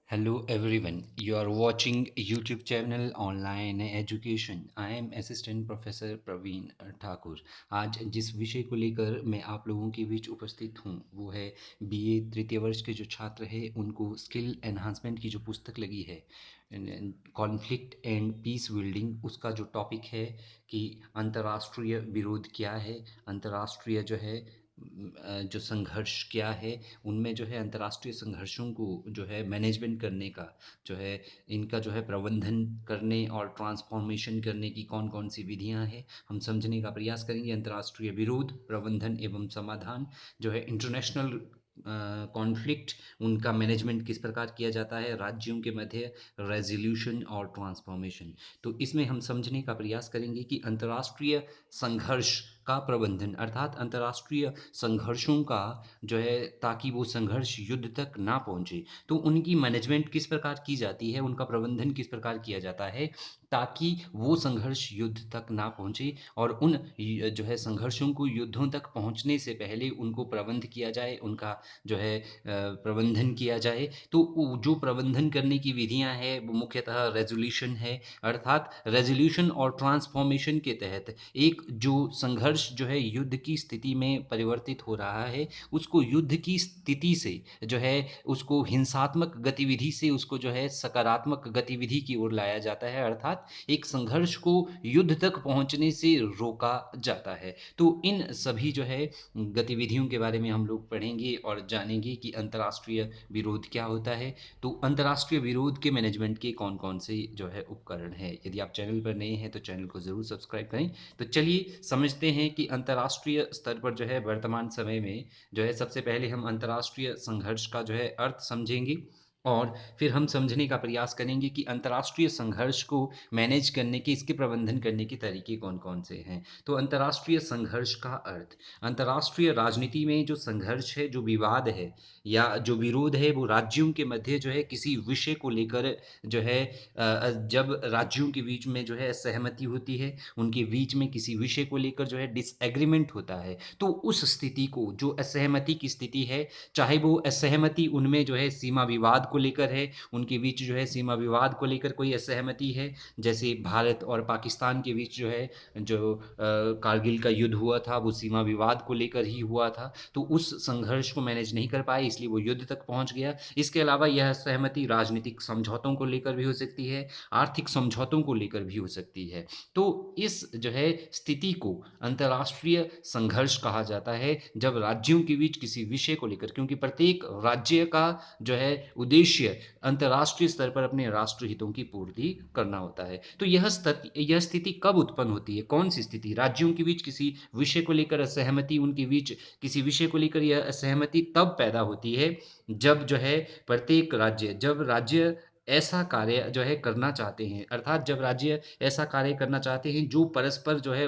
Hello everyone, you are watching YouTube channel Online Education. I am Assistant Professor Praveen Thakur. आज जिस विषय को लेकर मैं आप लोगों के बीच उपस्थित हूँ वो है बीए तृतीय वर्ष के जो छात्र हैं उनको स्किल एनहांसमेंट की जो पुस्तक लगी है कॉन्फ्लिक्ट एंड पीस बिल्डिंग, उसका जो टॉपिक है कि अंतर्राष्ट्रीय विरोध क्या है, अंतर्राष्ट्रीय जो है जो संघर्ष क्या है, उनमें जो है अंतर्राष्ट्रीय संघर्षों को जो है मैनेजमेंट करने का जो है इनका जो है प्रबंधन करने और ट्रांसफॉर्मेशन करने की कौन कौन सी विधियां हैं हम समझने का प्रयास करेंगे। अंतर्राष्ट्रीय विरोध, प्रबंधन एवं समाधान, जो है इंटरनेशनल कॉन्फ्लिक्ट, उनका मैनेजमेंट किस प्रकार किया जाता है, राज्यों के मध्य रेजोल्यूशन और ट्रांसफॉर्मेशन। तो इसमें हम समझने का प्रयास करेंगे कि अंतर्राष्ट्रीय संघर्ष का प्रबंधन अर्थात अंतर्राष्ट्रीय संघर्षों का जो है, ताकि वो संघर्ष युद्ध तक ना पहुंचे तो उनकी मैनेजमेंट किस प्रकार की जाती है, उनका प्रबंधन किस प्रकार किया जाता है ताकि वो संघर्ष युद्ध तक ना पहुंचे और उन संघर्षों को युद्धों तक पहुंचने से पहले उनको प्रबंध किया जाए, उनका जो है प्रबंधन किया जाए। तो जो प्रबंधन करने की विधियां हैं वो मुख्यतः रेजोल्यूशन है, अर्थात रेजोल्यूशन और ट्रांसफॉर्मेशन के तहत एक जो संघर्ष जो है युद्ध की स्थिति में परिवर्तित हो रहा है उसको युद्ध की स्थिति से जो है उसको हिंसात्मक गतिविधि से उसको जो है सकारात्मक गतिविधि की ओर लाया जाता है, अर्थात एक संघर्ष को युद्ध तक पहुंचने से रोका जाता है। तो इन सभी जो है गतिविधियों के बारे में हम लोग पढ़ेंगे और जानेंगे कि अंतर्राष्ट्रीय विरोध क्या होता है। तो अंतर्राष्ट्रीय विरोध के मैनेजमेंट के कौन कौन से जो है उपकरण हैं। यदि आप चैनल पर नए हैं तो चैनल को ज़रूर सब्सक्राइब करें। तो चलिए समझते हैं कि अंतर्राष्ट्रीय स्तर पर जो है वर्तमान समय में जो है सबसे पहले हम अंतर्राष्ट्रीय संघर्ष का जो है अर्थ समझेंगे और फिर हम समझने का प्रयास करेंगे कि अंतर्राष्ट्रीय संघर्ष को मैनेज करने के, इसके प्रबंधन करने के तरीके कौन कौन से हैं। तो अंतर्राष्ट्रीय संघर्ष का अर्थ, अंतर्राष्ट्रीय राजनीति में जो संघर्ष है, जो विवाद है या जो विरोध है, वो राज्यों के मध्य जो है किसी विषय को लेकर जो है जब राज्यों के बीच में जो है सहमति होती है, उनके बीच में किसी विषय को लेकर जो है डिसएग्रीमेंट होता है, तो उस स्थिति को, जो असहमति की स्थिति है, चाहे वो असहमति उनमें जो है सीमा विवाद को लेकर है, उनके बीच जो है सीमा विवाद को लेकर कोई असहमति है, जैसे भारत और पाकिस्तान के बीच जो है जो कारगिल का युद्ध हुआ था वो सीमा विवाद को लेकर ही हुआ था, तो उस संघर्ष को मैनेज नहीं कर पाए इसलिए वो युद्ध तक पहुंच गया। इसके अलावा यह सहमति राजनीतिक समझौतों को लेकर भी हो सकती है, आर्थिक समझौतों को लेकर भी हो सकती है। तो इस जो है स्थिति को अंतर्राष्ट्रीय संघर्ष कहा जाता है, जब राज्यों के बीच किसी विषय को लेकर, क्योंकि प्रत्येक राज्य का जो है उद्देश्य अंतर्राष्ट्रीय स्तर पर अपने राष्ट्र हितों की पूर्ति करना होता है। तो यह स्थिति कब उत्पन्न होती है, कौन सी स्थिति, राज्यों के बीच किसी विषय को लेकर असहमति, उनके बीच किसी विषय को लेकर यह असहमति तब पैदा होती है जब जो है प्रत्येक राज्य, जब राज्य ऐसा कार्य जो है करना चाहते हैं, अर्थात जब राज्य ऐसा कार्य करना चाहते हैं जो परस्पर जो है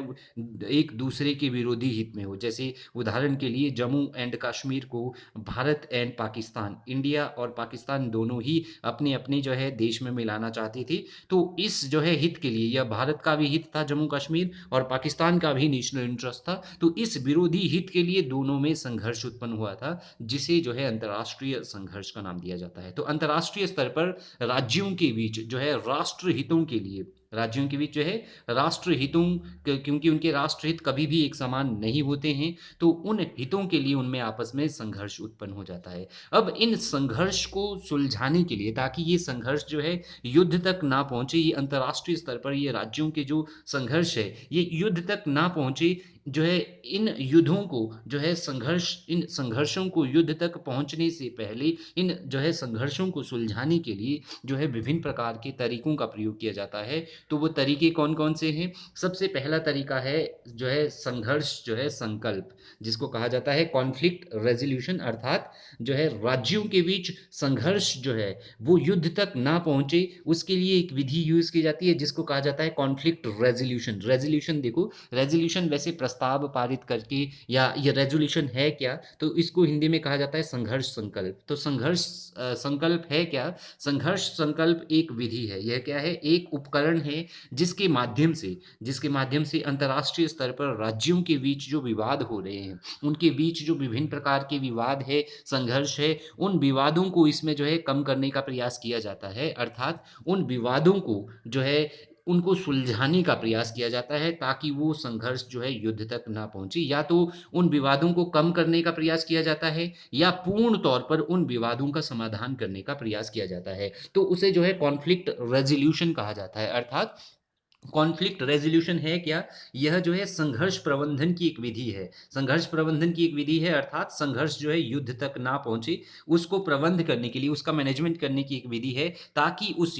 एक दूसरे के विरोधी हित में हो। जैसे उदाहरण के लिए जम्मू एंड कश्मीर को भारत एंड पाकिस्तान, इंडिया और पाकिस्तान दोनों ही अपने अपने जो है देश में मिलाना चाहती थी। तो इस जो है हित के लिए, यह भारत का भी हित था जम्मू कश्मीर और पाकिस्तान का भी नेशनल इंटरेस्ट था, तो इस विरोधी हित के लिए दोनों में संघर्ष उत्पन्न हुआ था, जिसे जो है अंतर्राष्ट्रीय संघर्ष का नाम दिया जाता है। तो अंतर्राष्ट्रीय स्तर पर राज्यों के बीच जो है राष्ट्र हितों के लिए, राज्यों के बीच जो है राष्ट्र हितों, क्योंकि उनके राष्ट्र हित कभी भी एक समान नहीं होते हैं, तो उन हितों के लिए उनमें आपस में संघर्ष उत्पन्न हो जाता है। अब इन संघर्ष को सुलझाने के लिए, ताकि ये संघर्ष जो है युद्ध तक ना पहुंचे, ये अंतर्राष्ट्रीय स्तर पर ये राज्यों के जो संघर्ष है ये युद्ध तक ना पहुंचे, जो है इन युद्धों को जो है संघर्ष, इन संघर्षों को युद्ध तक पहुंचने से पहले इन जो है संघर्षों को सुलझाने के लिए जो है विभिन्न प्रकार के तरीकों का प्रयोग किया जाता है। तो वो तरीके कौन कौन से हैं? सबसे पहला तरीका है जो है संघर्ष जो है संकल्प, जिसको कहा जाता है कॉन्फ्लिक्ट रेजोल्यूशन, अर्थात जो है राज्यों के बीच संघर्ष जो है वो युद्ध तक ना पहुंचे उसके लिए एक विधि यूज की जाती है जिसको कहा जाता है कॉन्फ्लिक्ट रेजोल्यूशन। रेजोल्यूशन देखो, रेजोल्यूशन वैसे प्रस्ताव पारित करके, या ये रेजोल्यूशन है क्या, तो इसको हिंदी में कहा जाता है संघर्ष संकल्प। तो संघर्ष संकल्प है क्या? संघर्ष संकल्प एक विधि है, यह क्या है, एक उपकरण है जिसके माध्यम से अंतर्राष्ट्रीय स्तर पर राज्यों के बीच जो विवाद हो रहे हैं, उनके बीच जो विभिन्न प्रकार के विवाद है, संघर्ष है, उन विवादों को इसमें जो है कम करने का प्रयास किया जाता है। अर्थात उन विवादों को जो है उनको सुलझाने का प्रयास किया जाता है ताकि वो संघर्ष जो है युद्ध तक ना पहुंचे। या तो उन विवादों को कम करने का प्रयास किया जाता है या पूर्ण तौर पर उन विवादों का समाधान करने का प्रयास किया जाता है। तो उसे जो है कॉन्फ्लिक्ट रेजोल्यूशन कहा जाता है। अर्थात कॉन्फ्लिक्ट रेजोल्यूशन है क्या? यह जो है संघर्ष प्रबंधन की एक विधि है। संघर्ष प्रबंधन की एक विधि है, अर्थात संघर्ष जो है युद्ध तक ना पहुंचे उसको प्रबंध करने के लिए, उसका मैनेजमेंट करने की एक विधि है ताकि उस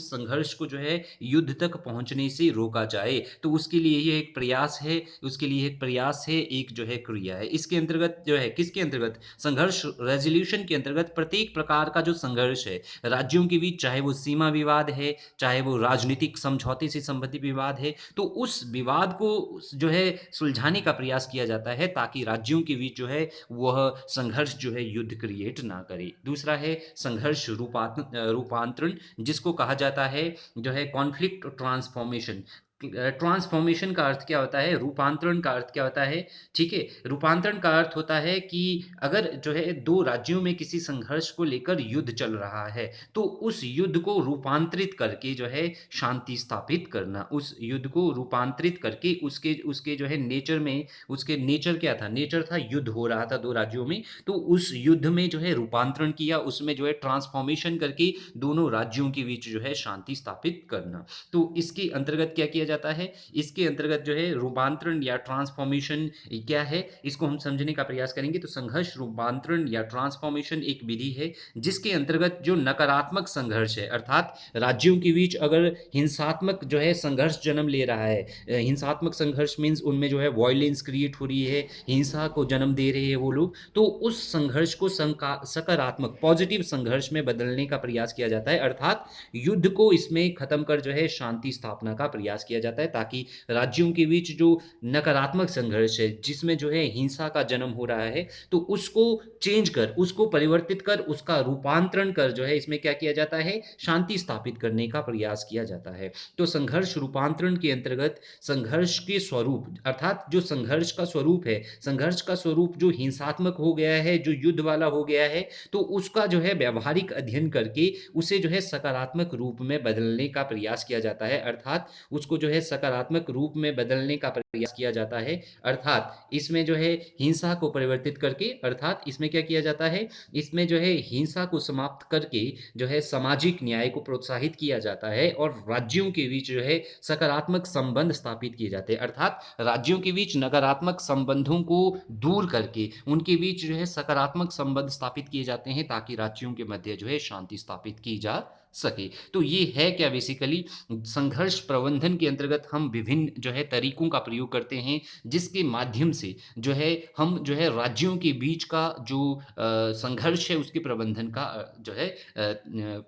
संघर्ष को जो है युद्ध तक पहुंचने से रोका जाए। तो उसके लिए ये एक प्रयास है, एक जो है क्रिया है। इसके अंतर्गत जो है, किसके अंतर्गत? संघर्ष रेजोल्यूशन के अंतर्गत प्रत्येक प्रकार का जो संघर्ष है राज्यों के बीच, चाहे वो सीमा विवाद है, चाहे वो राजनीतिक समझौते से संबंधित विवाद है, तो उस विवाद को जो है सुलझाने का प्रयास किया जाता है ताकि राज्यों के बीच जो है वह संघर्ष जो है युद्ध क्रिएट ना करे। दूसरा है संघर्ष रूपांतरण, जिसको कहा जाता है जो है कॉन्फ्लिक्ट ट्रांसफॉर्मेशन। ट्रांसफॉर्मेशन का अर्थ क्या होता है? रूपांतरण का अर्थ क्या होता है? ठीक है, रूपांतरण का अर्थ होता है कि अगर जो है दो राज्यों में किसी संघर्ष को लेकर युद्ध चल रहा है तो उस युद्ध को रूपांतरित करके जो है शांति स्थापित करना, उस युद्ध को रूपांतरित करके उसके उसके जो है नेचर में, उसके नेचर क्या था? नेचर था युद्ध हो रहा था दो राज्यों में, तो उस युद्ध में जो है रूपांतरण किया, उसमें जो है ट्रांसफॉर्मेशन करके दोनों राज्यों के बीच जो है शांति स्थापित करना। तो इसके अंतर्गत क्या किया जाता है? इसके अंतर्गत जो है रूपांतरण या ट्रांसफॉर्मेशन क्या है, इसको हम समझने का प्रयास करेंगे। तो संघर्ष रूपांतरण या ट्रांसफॉर्मेशन एक विधि है जिसके अंतर्गत जो नकारात्मक संघर्ष है, अर्थात राज्यों के बीच अगर हिंसात्मक जो है संघर्ष जन्म ले रहा है, हिंसात्मक संघर्ष मीन्स उनमें जो है वॉयलेंस क्रिएट हो रही है, हिंसा को जन्म दे रहे हैं वो लोग, तो उस संघर्ष को सकारात्मक पॉजिटिव संघर्ष में बदलने का प्रयास किया जाता है। अर्थात युद्ध को इसमें खत्म कर जो है शांति स्थापना का प्रयास किया जाता है ताकि राज्यों के बीच जो नकारात्मक संघर्ष है, जिसमें जो है हिंसा का जन्म हो रहा है, तो उसको चेंज कर, उसको परिवर्तित कर, उसका रूपांतरण कर जो है इसमें क्या किया जाता है? शांति स्थापित करने का प्रयास किया जाता है। तो संघर्ष रूपांतरण के अंतर्गत संघर्ष के स्वरूप, अर्थात जो संघर्ष का स्वरूप है, संघर्ष का स्वरूप जो हिंसात्मक हो गया है, जो युद्ध वाला हो गया है, तो उसका जो है व्यावहारिक अध्ययन करके उसे जो है सकारात्मक रूप में बदलने का प्रयास किया जाता है। अर्थात उसको जो है सकारात्मक रूप में बदलने का प्रयास किया जाता है। अर्थात इसमें जो है हिंसा को परिवर्तित करके, अर्थात इसमें क्या किया जाता है? इसमें जो है हिंसा को समाप्त करके जो है सामाजिक न्याय को प्रोत्साहित किया जाता है और राज्यों के बीच जो है सकारात्मक संबंध स्थापित किए जाते हैं। अर्थात राज्यों के बीच नकारात्मक संबंधों को दूर करके उनके बीच जो है सकारात्मक संबंध स्थापित किए जाते हैं ताकि राज्यों के मध्य जो है शांति स्थापित की जा सके। तो ये है क्या? बेसिकली संघर्ष प्रबंधन के अंतर्गत हम विभिन्न जो है तरीकों का प्रयोग करते हैं जिसके माध्यम से जो है हम जो है राज्यों के बीच का जो संघर्ष है उसके प्रबंधन का जो है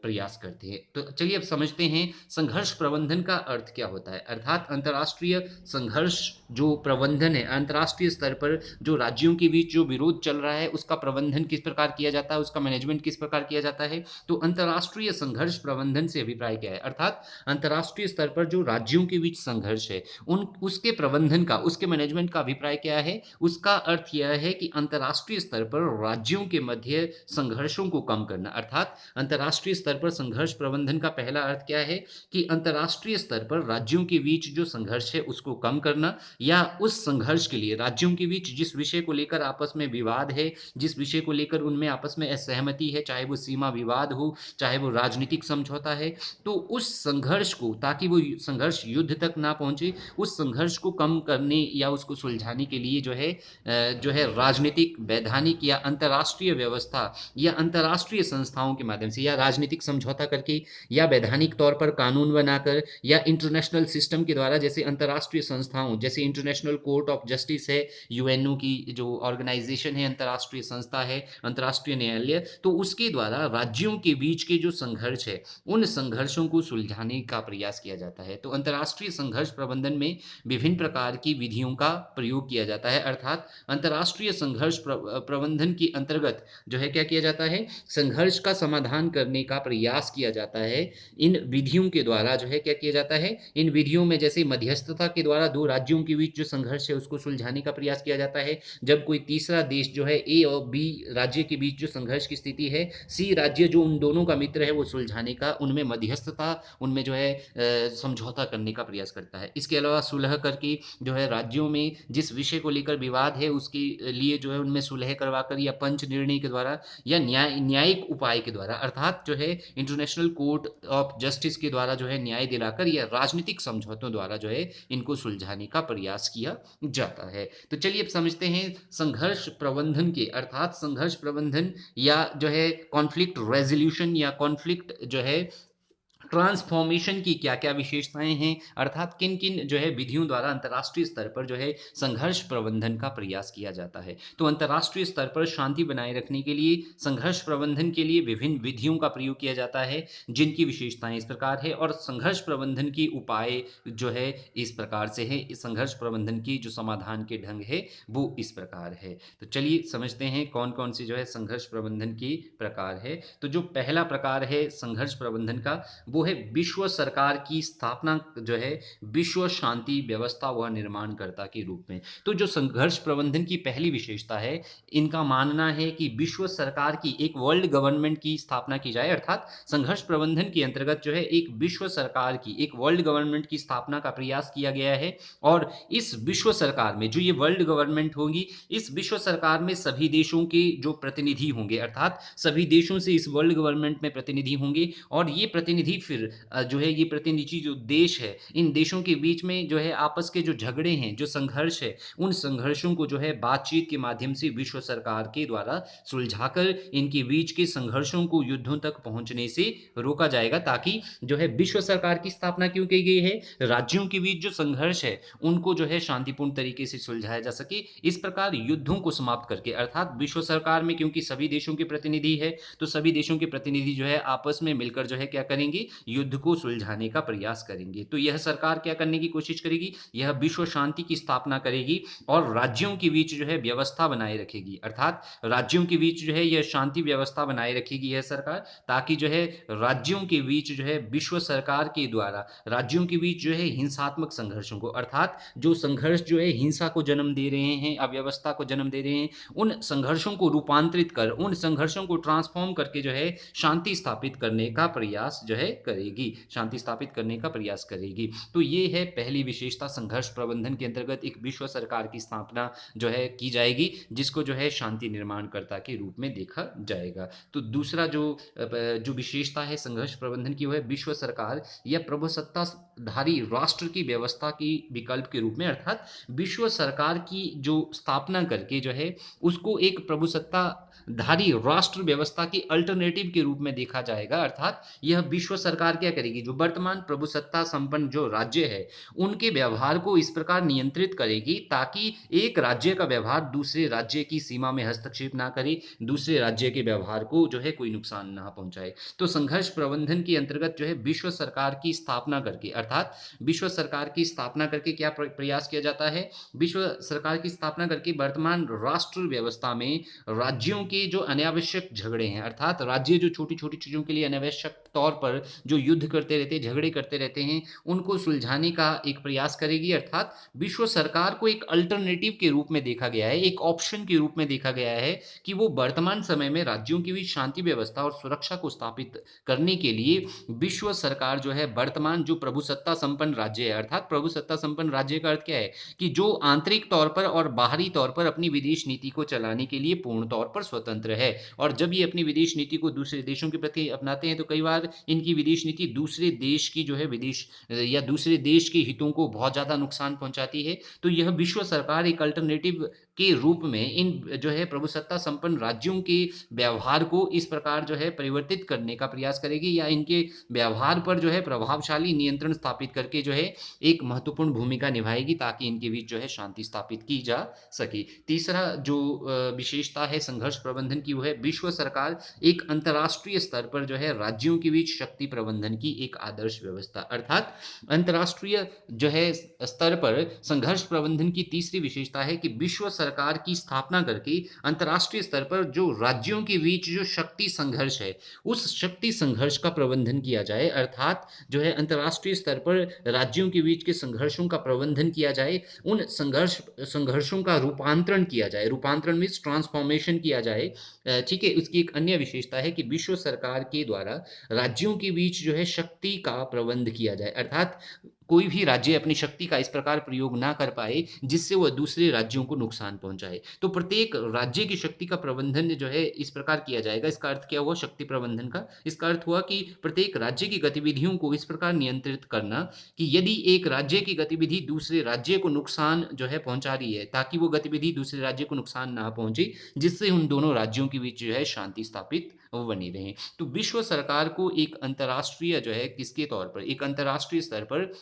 प्रयास करते हैं। तो चलिए अब समझते हैं संघर्ष प्रबंधन का अर्थ क्या होता है। अर्थात अंतर्राष्ट्रीय संघर्ष जो प्रबंधन है, अंतर्राष्ट्रीय स्तर पर जो राज्यों के बीच जो विरोध चल रहा है उसका प्रबंधन किस प्रकार किया जाता है, उसका मैनेजमेंट किस प्रकार किया जाता है। तो अंतर्राष्ट्रीय संघर्ष प्रबंधन से अभिप्राय क्या है? अर्थात अंतर्राष्ट्रीय स्तर पर जो राज्यों के बीच संघर्ष है उसके प्रबंधन का, उसके मैनेजमेंट का अभिप्राय क्या है? उसका अर्थ यह है कि अंतर्राष्ट्रीय स्तर पर राज्यों के मध्य संघर्षों को कम करना। अर्थात अंतर्राष्ट्रीय स्तर पर संघर्ष प्रबंधन का पहला अर्थ क्या है कि अंतर्राष्ट्रीय स्तर पर राज्यों के बीच जो संघर्ष है उसको कम करना, या उस संघर्ष के लिए राज्यों के बीच जिस विषय को लेकर आपस में विवाद है, जिस विषय को लेकर उनमें आपस में असहमति है, चाहे वो सीमा विवाद हो, चाहे वो राजनीतिक समझौता है, तो उस संघर्ष को, ताकि वो संघर्ष युद्ध तक ना पहुंचे, उस संघर्ष को कम करने या उसको सुलझाने के लिए जो है राजनीतिक, वैधानिक या अंतर्राष्ट्रीय व्यवस्था या अंतर्राष्ट्रीय संस्थाओं के माध्यम से, या राजनीतिक समझौता करके, या वैधानिक तौर पर कानून बनाकर, या इंटरनेशनल सिस्टम के द्वारा, जैसे अंतर्राष्ट्रीय संस्थाओं, जैसे इंटरनेशनल कोर्ट ऑफ जस्टिस है, यूएनओ की जो ऑर्गेनाइजेशन है, अंतर्राष्ट्रीय संस्था है, अंतर्राष्ट्रीय न्यायालय, तो उसके द्वारा राज्यों के बीच के जो संघर्ष है, उन संघर्षों को सुलझाने का प्रयास किया जाता है। तो अंतर्राष्ट्रीय संघर्ष प्रबंधन में विभिन्न प्रकार की विधियों का प्रयोग किया जाता है, अर्थात अंतर्राष्ट्रीय संघर्ष प्रबंधन के अंतर्गत जो है क्या किया जाता है, संघर्ष का समाधान करने का प्रयास किया जाता है। इन विधियों के द्वारा जो है क्या किया जाता है, इन विधियों में जैसे मध्यस्थता के द्वारा दो राज्यों के बीच जो संघर्ष है उसको सुलझाने का प्रयास किया जाता है। जब कोई तीसरा देश जो है ए और बी राज्य के बीच जो संघर्ष की स्थिति है, सी राज्य जो उन दोनों का मित्र है वो सुलझाने का, उनमें मध्यस्थता, उनमें जो है समझौता करने का प्रयास करता है। इसके अलावा सुलह करके जो है राज्यों में जिस विषय को लेकर विवाद है उसके लिए जो है उनमें सुलह करवाकर या पंच निर्णय के द्वारा या न्यायिक उपाय के द्वारा, अर्थात जो है इंटरनेशनल कोर्ट ऑफ जस्टिस के द्वारा जो है न्याय दिलाकर या राजनीतिक समझौतों द्वारा जो है इनको सुलझाने का प्रयास किया जाता है। तो चलिए अब समझते हैं संघर्ष प्रबंधन के, अर्थात संघर्ष प्रबंधन या जो है कॉन्फ्लिक्ट रेजोल्यूशन या कॉन्फ्लिक्ट जो है ट्रांसफॉर्मेशन की क्या-क्या विशेषताएँ हैं, अर्थात किन-किन जो है विधियों द्वारा अंतर्राष्ट्रीय स्तर पर जो है संघर्ष प्रबंधन का प्रयास किया जाता है। तो अंतर्राष्ट्रीय स्तर पर शांति बनाए रखने के लिए, संघर्ष प्रबंधन के लिए विभिन्न विधियों का प्रयोग किया जाता है, जिनकी विशेषताएँ इस प्रकार है और संघर्ष प्रबंधन के उपाय जो है इस प्रकार से है। इस संघर्ष प्रबंधन की जो समाधान के ढंग है, वो इस प्रकार है। तो चलिए समझते हैं कौन-कौन से जो है संघर्ष प्रबंधन के प्रकार है। तो जो पहला प्रकार है संघर्ष प्रबंधन का, वो है विश्व सरकार की स्थापना जो है विश्व शांति व्यवस्था व निर्माणकर्ता के रूप में। तो जो संघर्ष प्रबंधन की पहली विशेषता है, इनका मानना है कि विश्व सरकार की एक वर्ल्ड गवर्नमेंट की स्थापना की जाए, अर्थात संघर्ष प्रबंधन के अंतर्गत जो है एक विश्व सरकार की, एक वर्ल्ड गवर्नमेंट की स्थापना का प्रयास किया गया है। और इस विश्व सरकार में जो ये वर्ल्ड गवर्नमेंट होगी, इस विश्व सरकार में सभी देशों के जो प्रतिनिधि होंगे, अर्थात सभी देशों से इस वर्ल्ड गवर्नमेंट में प्रतिनिधि होंगे और ये प्रतिनिधि फिर जो है ये प्रतिनिधि जो देश है, इन देशों के बीच में जो है आपस के जो झगड़े हैं, जो संघर्ष है, उन संघर्षों को जो है बातचीत के माध्यम से विश्व सरकार के द्वारा सुलझाकर इनके बीच के संघर्षों को युद्धों तक पहुंचने से रोका जाएगा, ताकि जो है विश्व सरकार की स्थापना क्यों की गई है, राज्यों के बीच जो संघर्ष है उनको जो है शांतिपूर्ण तरीके से सुलझाया जा सके। इस प्रकार युद्धों को समाप्त करके, अर्थात विश्व सरकार में क्योंकि सभी देशों के प्रतिनिधि है, तो सभी देशों के प्रतिनिधि जो है आपस में मिलकर जो है क्या करेंगे, युद्ध को सुलझाने का प्रयास करेंगे। तो यह सरकार क्या करने की कोशिश करेगी, यह विश्व शांति की स्थापना करेगी और राज्यों के बीच जो है व्यवस्था बनाए रखेगी, अर्थात राज्यों के बीच जो है यह शांति व्यवस्था बनाए रखेगी यह सरकार, ताकि जो है राज्यों के बीच जो है विश्व सरकार के द्वारा राज्यों के बीच जो है हिंसात्मक संघर्षों को, अर्थात जो संघर्ष जो है हिंसा को जन्म दे रहे हैं, अव्यवस्था को जन्म दे रहे हैं, उन संघर्षों को रूपांतरित कर, उन संघर्षों को ट्रांसफॉर्म करके जो है शांति स्थापित करने का प्रयास जो है करेगी, शांति स्थापित करने का प्रयास करेगी। तो ये है पहली विशेषता, संघर्ष प्रबंधन के अंतर्गत एक विश्व सरकार की स्थापना जो है की जाएगी, जिसको जो है शांति निर्माणकर्ता के रूप में देखा जाएगा। तो दूसरा जो विशेषता है संघर्ष प्रबंधन की, वो है विश्व सरकार या प्रभुसत्ताधारी राष्ट्र की व्यवस्था की विकल्प के रूप में, अर्थात विश्व सरकार की जो स्थापना करके जो है उसको एक प्रभुसत्ताधारी राष्ट्र व्यवस्था की अल्टरनेटिव के रूप में देखा जाएगा, अर्थात यह विश्व सरकार क्या करेगी, जो वर्तमान प्रभुसत्ता संपन्न जो राज्य है उनके व्यवहार को इस प्रकार नियंत्रित करेगी ताकि एक राज्य का व्यवहार दूसरे राज्य की सीमा में हस्तक्षेप ना करे, दूसरे राज्य के व्यवहार को जो है कोई नुकसान ना पहुंचाए। तो संघर्ष प्रबंधन के अंतर्गत जो है विश्व सरकार की स्थापना करके, अर्थात विश्व सरकार की स्थापना करके क्या प्रयास किया जाता है, विश्व सरकार की स्थापना करके वर्तमान राष्ट्र व्यवस्था में राज्यों के जो अनावश्यक झगड़े हैं, अर्थात राज्य जो छोटी-छोटी चीज़ों के लिए अनावश्यक तौर पर जो युद्ध करते रहते हैं, झगड़े करते रहते हैं, उनको सुलझाने का एक प्रयास करेगी, अर्थात विश्व सरकार को एक अल्टरनेटिव के रूप में देखा गया है, एक ऑप्शन के रूप में देखा गया है कि वो वर्तमान समय में राज्यों के बीच शांति व्यवस्था और सुरक्षा को स्थापित करने के लिए विश्व सरकार जो है वर्तमान जो प्रभुसत्ता संपन्न राज्य है, अर्थात प्रभुसत्ता संपन्न राज्य का अर्थ क्या है कि जो आंतरिक तौर पर और बाहरी तौर पर अपनी विदेश नीति को चलाने के लिए पूर्ण तौर पर स्वतंत्र है। और जब ये अपनी विदेश नीति को दूसरे देशों के प्रति अपनाते हैं तो कई बार इनकी विदेश नीति दूसरे देश की जो है विदेश या दूसरे देश के हितों को बहुत ज़्यादा नुकसान पहुँचाती है, तो यह विश्व सरकार एक अल्टरनेटिव के रूप में इन जो है प्रभुसत्ता संपन्न राज्यों के व्यवहार को इस प्रकार जो है परिवर्तित करने का प्रयास करेगी, या इनके व्यवहार पर जो है प्रभावशाली नियंत्रण स्थापित करके जो है एक महत्वपूर्ण भूमिका निभाएगी, ताकि इनके बीच जो है शांति स्थापित की जा सके। तीसरा जो विशेषता है संघर्ष प्रबंधन की, वो है विश्व सरकार एक अंतर्राष्ट्रीय स्तर पर जो है राज्यों के बीच शक्ति प्रबंधन की एक आदर्श व्यवस्था। अर्थात अंतर्राष्ट्रीय जो है स्तर पर संघर्ष प्रबंधन की तीसरी विशेषता है कि विश्व सरकार की स्थापना करके अंतर्राष्ट्रीय स्तर पर जो राज्यों के बीच जो शक्ति संघर्ष है, उस शक्ति संघर्ष का प्रबंधन किया जाए। अर्थात जो है अंतर्राष्ट्रीय स्तर पर राज्यों के बीच के संघर्षों का प्रबंधन किया जाए, उन संघर्षों का रूपांतरण किया जाए, रूपांतरण मीन्स ट्रांसफॉर्मेशन किया जाए। ठीक है, उसकी एक अन्य विशेषता है कि विश्व सरकार के द्वारा राज्यों के बीच जो है शक्ति का प्रबंध किया जाए। अर्थात कोई भी राज्य अपनी शक्ति का इस प्रकार प्रयोग ना कर पाए जिससे वह दूसरे राज्यों को नुकसान पहुंचाए, तो प्रत्येक राज्य की शक्ति का प्रबंधन जो है इस प्रकार किया जाएगा। इसका अर्थ क्या हुआ शक्ति प्रबंधन का? इसका अर्थ हुआ कि प्रत्येक राज्य की गतिविधियों को इस प्रकार नियंत्रित करना कि यदि एक राज्य की गतिविधि दूसरे राज्य को नुकसान जो है पहुंचा रही है, ताकि वो गतिविधि दूसरे राज्य को नुकसान ना पहुंचे, जिससे उन दोनों राज्यों के बीच जो है शांति स्थापित बनी रहे। तो विश्व सरकार को एक अंतर्राष्ट्रीय जो है किसके तौर पर, एक अंतर्राष्ट्रीय स्तर पर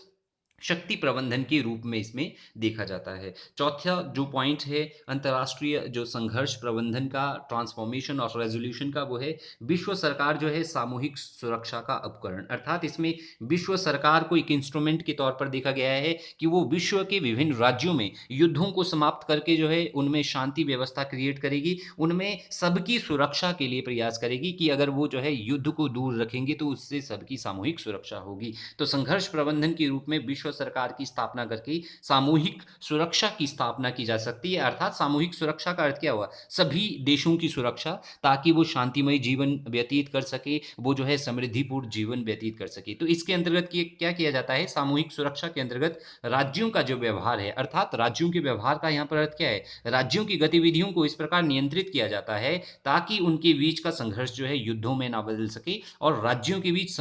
शक्ति प्रबंधन के रूप में इसमें देखा जाता है। चौथा जो पॉइंट है अंतर्राष्ट्रीय जो संघर्ष प्रबंधन का, ट्रांसफॉर्मेशन और रेजोल्यूशन का, वो है विश्व सरकार जो है सामूहिक सुरक्षा का उपकरण। अर्थात इसमें विश्व सरकार को एक इंस्ट्रूमेंट के तौर पर देखा गया है कि वो विश्व के विभिन्न राज्यों में युद्धों को समाप्त करके जो है उनमें शांति व्यवस्था क्रिएट करेगी, उनमें सबकी सुरक्षा के लिए प्रयास करेगी कि अगर वो जो है युद्ध को दूर रखेंगे तो उससे सबकी सामूहिक सुरक्षा होगी। तो संघर्ष प्रबंधन के रूप में विश्व सरकार की स्थापना करके सामूहिक सुरक्षा की स्थापना की जा सकती है। अर्थात सामूहिक सुरक्षा का अर्थ क्या हुआ? सभी देशों की सुरक्षा, ताकि वो शांतिमय जीवन व्यतीत कर सके, वो जो है समृद्धिपूर्ण जीवन व्यतीत कर सके। तो इसके अंतर्गत क्या किया जाता है? सामूहिक सुरक्षा के अंतर्गत राज्यों का जो व्यवहार है, अर्थात राज्यों के व्यवहार का यहाँ पर अर्थ क्या है? राज्यों की गतिविधियों को इस प्रकार नियंत्रित किया जाता है ताकि उनके बीच का संघर्ष जो है युद्धों में ना बदल सके, और राज्यों के बीच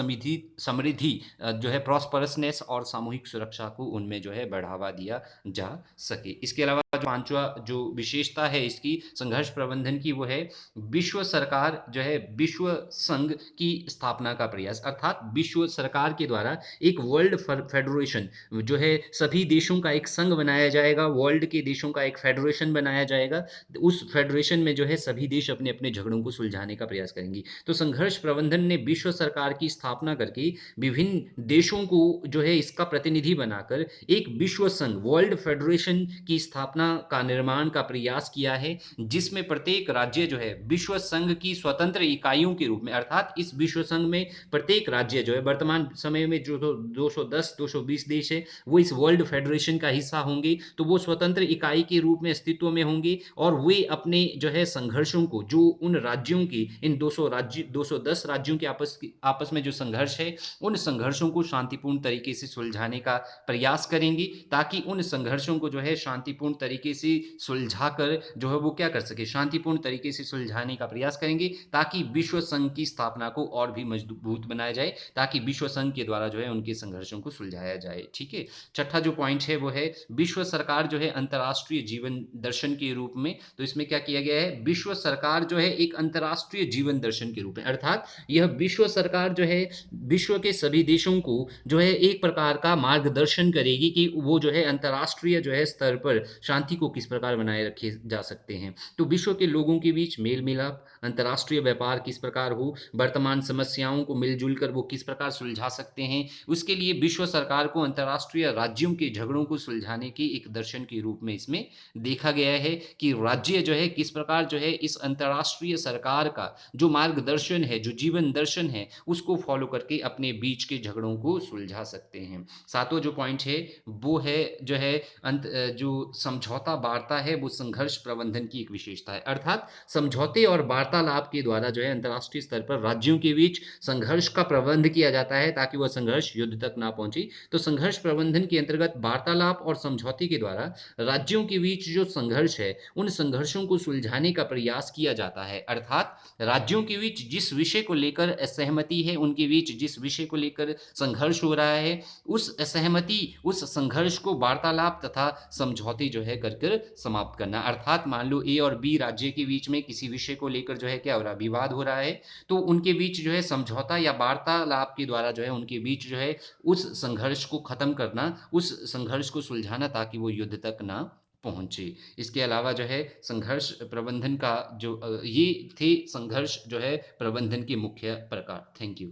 समृद्धि जो है प्रॉस्परसनेस और सामूहिक सुरक्षा को उनमें जो है बढ़ावा दिया जा सके। इसके अलावा जो पांचवा जो विशेषता है इसकी संघर्ष प्रबंधन की, वो है विश्व सरकार जो है विश्व संघ की स्थापना का प्रयास। अर्थात विश्व सरकार के द्वारा एक वर्ल्ड फेडरेशन जो है सभी देशों का एक संघ बनाया जाएगा, वर्ल्ड के देशों का एक फेडरेशन बनाया जाएगा। उस फेडरेशन में जो है सभी देश अपने अपने झगड़ों को सुलझाने का प्रयास करेंगे। तो संघर्ष प्रबंधन ने विश्व सरकार की स्थापना करके विभिन्न देशों को जो है इसका प्रतिनिधि बनाकर एक विश्व संघ, वर्ल्ड फेडरेशन की स्थापना का निर्माण का प्रयास किया है, जिसमें प्रत्येक राज्य जो है विश्व संघ की स्वतंत्र इकाइयों के रूप में, अर्थात इस विश्व संघ में प्रत्येक राज्य जो है वर्तमान समय में जो 210 220 देश है वो इस वर्ल्ड फेडरेशन का हिस्सा होंगे, तो वो स्वतंत्र इकाई के रूप में अस्तित्व में होंगे, और वे अपने जो है संघर्षों को, जो उन राज्यों की, इन 210 राज्यों के आपस में जो संघर्ष है, उन संघर्षों को शांतिपूर्ण तरीके से सुलझाने का प्रयास करेंगी, ताकि उन संघर्षों को जो है शांतिपूर्ण तरीके से सुलझाकर जो है वो क्या कर सके, शांतिपूर्ण तरीके से सुलझाने का प्रयास करेंगे, ताकि विश्व संघ की स्थापना को और भी मजबूत बनाया जाए, ताकि विश्व संघ के द्वारा जो है उनके संघर्षों को सुलझाया जाए। ठीक है, छठा जो पॉइंट है वो है विश्व सरकार जो है अंतर्राष्ट्रीय जीवन दर्शन के रूप में। तो इसमें क्या किया गया है? विश्व सरकार जो है एक अंतर्राष्ट्रीय जीवन दर्शन के रूप में, अर्थात यह विश्व सरकार जो है विश्व के सभी देशों को जो है एक प्रकार का मार्गदर्शन करेगी कि वो जो है अंतर्राष्ट्रीय जो है स्तर पर शांति को किस प्रकार बनाए रखे जा सकते हैं। तो विश्व के लोगों के बीच मेल मिलाप, अंतर्राष्ट्रीय व्यापार किस प्रकार हो, वर्तमान समस्याओं को मिलजुल कर वो किस प्रकार सुलझा सकते हैं, उसके लिए विश्व सरकार को अंतर्राष्ट्रीय राज्यों के झगड़ों को सुलझाने के एक दर्शन के रूप में इसमें देखा गया है कि राज्य जो है किस प्रकार जो है इस अंतर्राष्ट्रीय सरकार का जो मार्गदर्शन है, जो जीवन दर्शन है, उसको फॉलो करके अपने बीच के झगड़ों को सुलझा सकते हैं। सातवां जो पॉइंट है वो है जो है जो समझौता वार्ता है वो संघर्ष प्रबंधन की एक विशेषता है। अर्थात समझौते और वार्तालाप के द्वारा जो है अंतर्राष्ट्रीय स्तर पर राज्यों के बीच संघर्ष का प्रबंध किया जाता है ताकि वह संघर्ष युद्ध तक ना पहुंचे। तो संघर्ष प्रबंधन के अंतर्गत वार्तालाप और समझौते के द्वारा राज्यों के बीच जो संघर्ष है उन संघर्षों को सुलझाने का प्रयास किया जाता है। अर्थात राज्यों के बीच जिस विषय को लेकर असहमति है, उनके बीच जिस विषय को लेकर संघर्ष हो रहा है, उस असहमति, उस संघर्ष को वार्तालाप तथा समझौते जो है कर कर समाप्त करना। अर्थात मान लो ए और बी राज्य के बीच में किसी विषय को लेकर जो है क्या हो रहा है, विवाद हो रहा है, तो उनके बीच जो है समझौता या वार्तालाप के द्वारा जो है उनके बीच जो है उस संघर्ष को खत्म करना, उस संघर्ष को सुलझाना ताकि वो युद्ध तक ना पहुंचे। इसके अलावा जो है संघर्ष प्रबंधन का जो ये थे संघर्ष जो है प्रबंधन के मुख्य प्रकार। Thank you.